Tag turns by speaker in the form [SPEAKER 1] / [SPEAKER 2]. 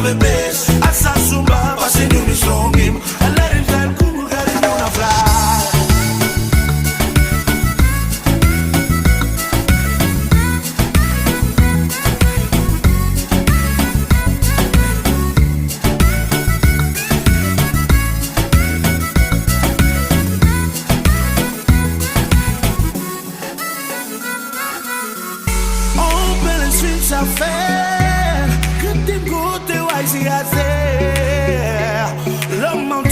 [SPEAKER 1] ave bes asa sumba pase ni unisongim alari tal kumu gari una fly open the streets are fair good team good the wise I say